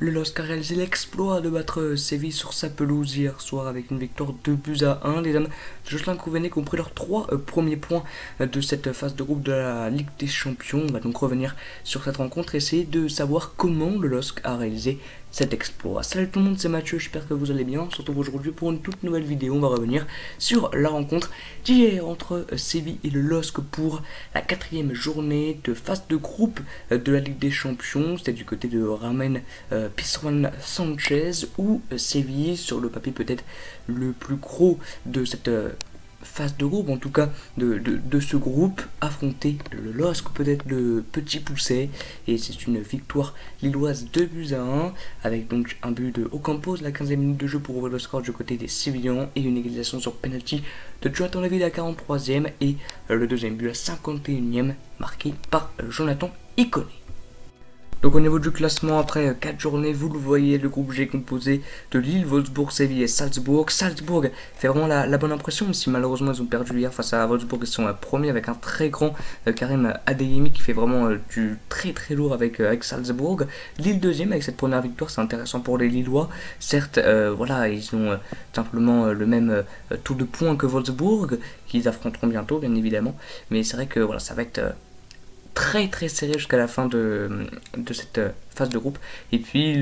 Le LOSC a réalisé l'exploit de battre Séville sur sa pelouse hier soir avec une victoire 2-1. Les dames de Jocelyn Courveney ont pris leurs 3 premiers points de cette phase de groupe de la Ligue des Champions. On va donc revenir sur cette rencontre et essayer de savoir comment le LOSC a réalisé cet exploit. Salut tout le monde, c'est Mathieu, j'espère que vous allez bien. On se retrouve aujourd'hui pour une toute nouvelle vidéo. On va revenir sur la rencontre d'hier entre Séville et le LOSC pour la 4e journée de phase de groupe de la Ligue des Champions. C'était du côté de Ramén Pizjuán Sánchez ou Séville, sur le papier peut-être le plus gros de cette phase de groupe, en tout cas de ce groupe, affronter le LOSC, peut-être le petit pousset, et c'est une victoire lilloise 2-1 avec donc un but de Ocampos la 15e minute de jeu pour ouvrir le score du côté des Sévillans et une égalisation sur penalty de Jonathan David à 43e et le deuxième but à 51e marqué par Jonathan Iconé. Donc au niveau du classement, après 4 journées, vous le voyez, le groupe G est composé de Lille, Wolfsburg, Séville et Salzbourg. Salzbourg fait vraiment la bonne impression, même si malheureusement ils ont perdu hier face à Wolfsburg. Ils sont premiers avec un très grand Karim Adeyemi qui fait vraiment du très lourd avec Salzbourg. Lille deuxième avec cette première victoire, c'est intéressant pour les Lillois. Certes, voilà, ils ont simplement le même taux de points que Wolfsburg, qu'ils affronteront bientôt bien évidemment. Mais c'est vrai que voilà, ça va être très serré jusqu'à la fin de cette phase de groupe. Et puis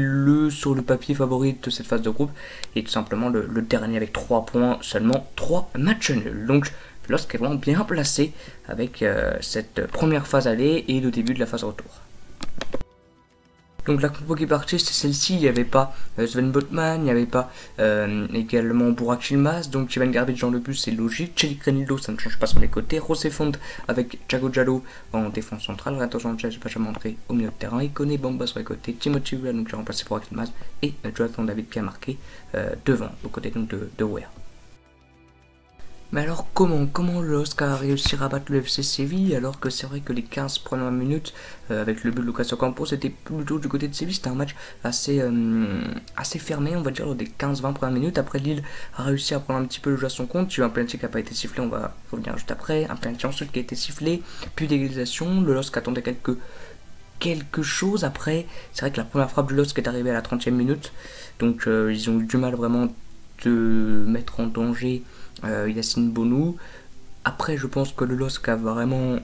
sur le papier favori de cette phase de groupe est tout simplement le dernier avec 3 points, seulement 3 matchs nuls. Donc LOSC est vraiment bien placé avec cette première phase aller et le début de la phase retour. Donc la compo qui est partie, c'est celle-ci. Il n'y avait pas Sven Botman, il n'y avait pas également Burak Yilmaz, donc Ivan Garbage dans le but, c'est logique. Çelik Renildo, ça ne change pas sur les côtés. José Font avec Thiago Diallo en défense centrale. Renato Sanchez, Benjamin André au milieu de terrain. Iconé Bamba sur les côtés. Timothy Weah, donc qui a remplacé Burak Yilmaz. Et Jonathan David qui a marqué devant, aux côtés donc de Weah. Mais alors comment le LOSC a réussi à battre le FC Séville, alors que c'est vrai que les 15 premières minutes avec le but de Lucas Ocampos c'était plutôt du côté de Séville. C'était un match assez fermé, on va dire, des 15-20 premières minutes. Après, Lille a réussi à prendre un petit peu le jeu à son compte. Il y a eu un penalty qui n'a pas été sifflé, on va revenir juste après. Un penalty ensuite qui a été sifflé, puis d'égalisation. Le LOSC attendait quelque chose. Après, c'est vrai que la première frappe du LOSC est arrivée à la 30e minute, donc ils ont eu du mal vraiment de mettre en danger Yacine Bounou. Après, je pense que le LOSC a vraiment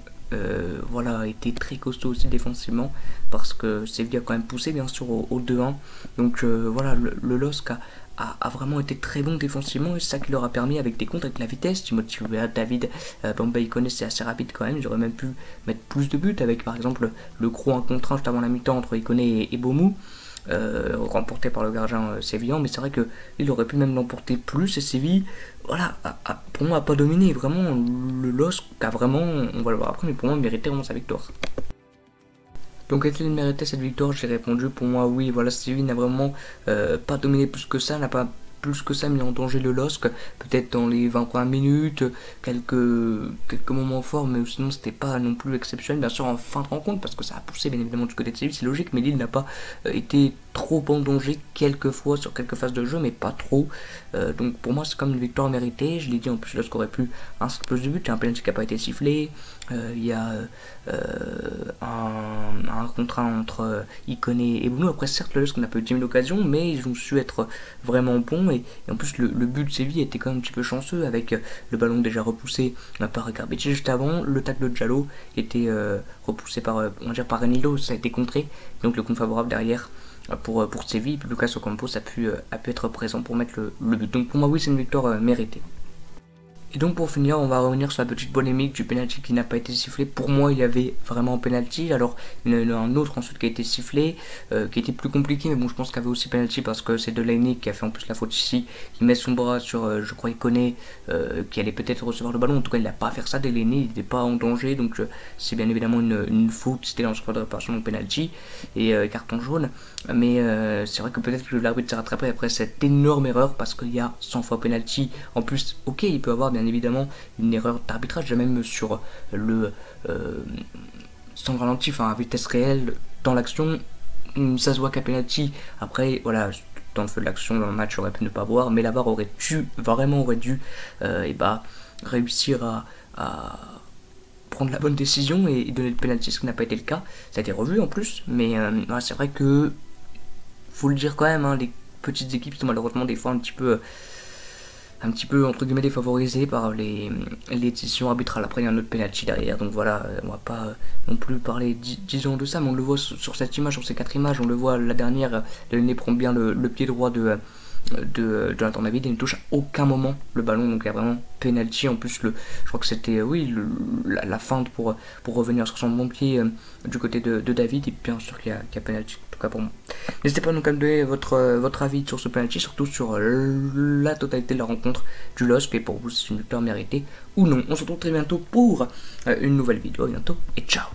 voilà, été très costaud aussi défensivement, parce que Séville a quand même poussé bien sûr au 2-1. Donc voilà, le LOSC a vraiment été très bon défensivement, et c'est ça qui leur a permis, avec des contres, avec la vitesse. Timothy Weah, David, Bamba Iconé, c'est assez rapide quand même. Ils auraient même pu mettre plus de buts avec par exemple le gros 1 contre 1 juste avant la mi-temps entre Iconé et Bomou, remporté par le gardien sévillan. Mais c'est vrai qu'il aurait pu même l'emporter plus, et Séville, voilà, pour moi, a pas dominé. Vraiment, le LOSC a vraiment, on va le voir après, mais pour moi, méritait vraiment sa victoire. Donc, est-il mérité cette victoire? J'ai répondu pour moi oui. Voilà, Séville n'a vraiment pas dominé plus que ça, n'a pas plus que ça mis en danger le LOSC, peut-être dans les 20 premières minutes, quelques moments forts, mais sinon c'était pas non plus exceptionnel. Bien sûr en fin de rencontre, parce que ça a poussé bien évidemment du côté de Séville, c'est logique, mais Lille n'a pas été trop en danger quelques fois sur quelques phases de jeu, mais pas trop. Donc pour moi c'est comme une victoire méritée. Je l'ai dit, en plus le LOSC aurait pu inscrire plus de buts. Il y a un penalty qui n'a pas été sifflé, il y a un contre 1 entre Iconé et Bounou. Après certes le LOSC n'a pas eu 10 000 occasions, mais ils ont su être vraiment bons, et en plus le but de Séville était quand même un petit peu chanceux, avec le ballon déjà repoussé par Garbage juste avant. Le tacle de Diallo était repoussé par Renildo, ça a été contré, donc le compte favorable derrière pour Séville. Lucas Ocampos a pu être présent pour mettre le but. Donc pour moi oui, c'est une victoire méritée. Et donc pour finir, on va revenir sur la petite polémique du penalty qui n'a pas été sifflé. Pour moi, il y avait vraiment penalty. Alors il y en a un autre ensuite qui a été sifflé, qui était plus compliqué, mais bon, je pense qu'il y avait aussi penalty, parce que c'est Delaney qui a fait en plus la faute ici, qui met son bras sur, je crois, Iconé, qui allait peut-être recevoir le ballon. En tout cas, il n'a pas à faire ça. Delaney, il n'était pas en danger, donc c'est bien évidemment une faute. C'était dans le squad de réparation, donc penalty et carton jaune. Mais c'est vrai que peut-être que l'arbitre s'est rattrapé après cette énorme erreur, parce qu'il y a 100 fois penalty. En plus, ok, il peut avoir bien évidemment une erreur d'arbitrage, même sur le sans ralenti, enfin à vitesse réelle dans l'action, ça se voit qu'à penalty. Après voilà, dans le feu de l'action, dans le match, j'aurais pu ne pas voir, mais la VAR aurait dû réussir à prendre la bonne décision et donner le penalty, ce qui n'a pas été le cas. Ça a été revu en plus, mais voilà, c'est vrai que faut le dire quand même, hein, les petites équipes sont malheureusement des fois un petit peu entre guillemets défavorisées par les décisions arbitrales. Après il y a un autre penalty derrière, donc voilà, on va pas non plus parler disons de ça, mais on le voit sur cette image, sur ces 4 images, on le voit la dernière, Delaney prend bien le pied droit de Jonathan David, il ne touche à aucun moment le ballon, donc il y a vraiment penalty. En plus je crois que c'était la feinte pour revenir sur son bon pied du côté de David, et bien sûr qu'il y a penalty, en tout cas pour moi. N'hésitez pas donc à me donner votre avis sur ce penalty, surtout sur la totalité de la rencontre du LOSC, et pour vous si c'est une victoire méritée ou non. On se retrouve très bientôt pour une nouvelle vidéo, à bientôt et ciao.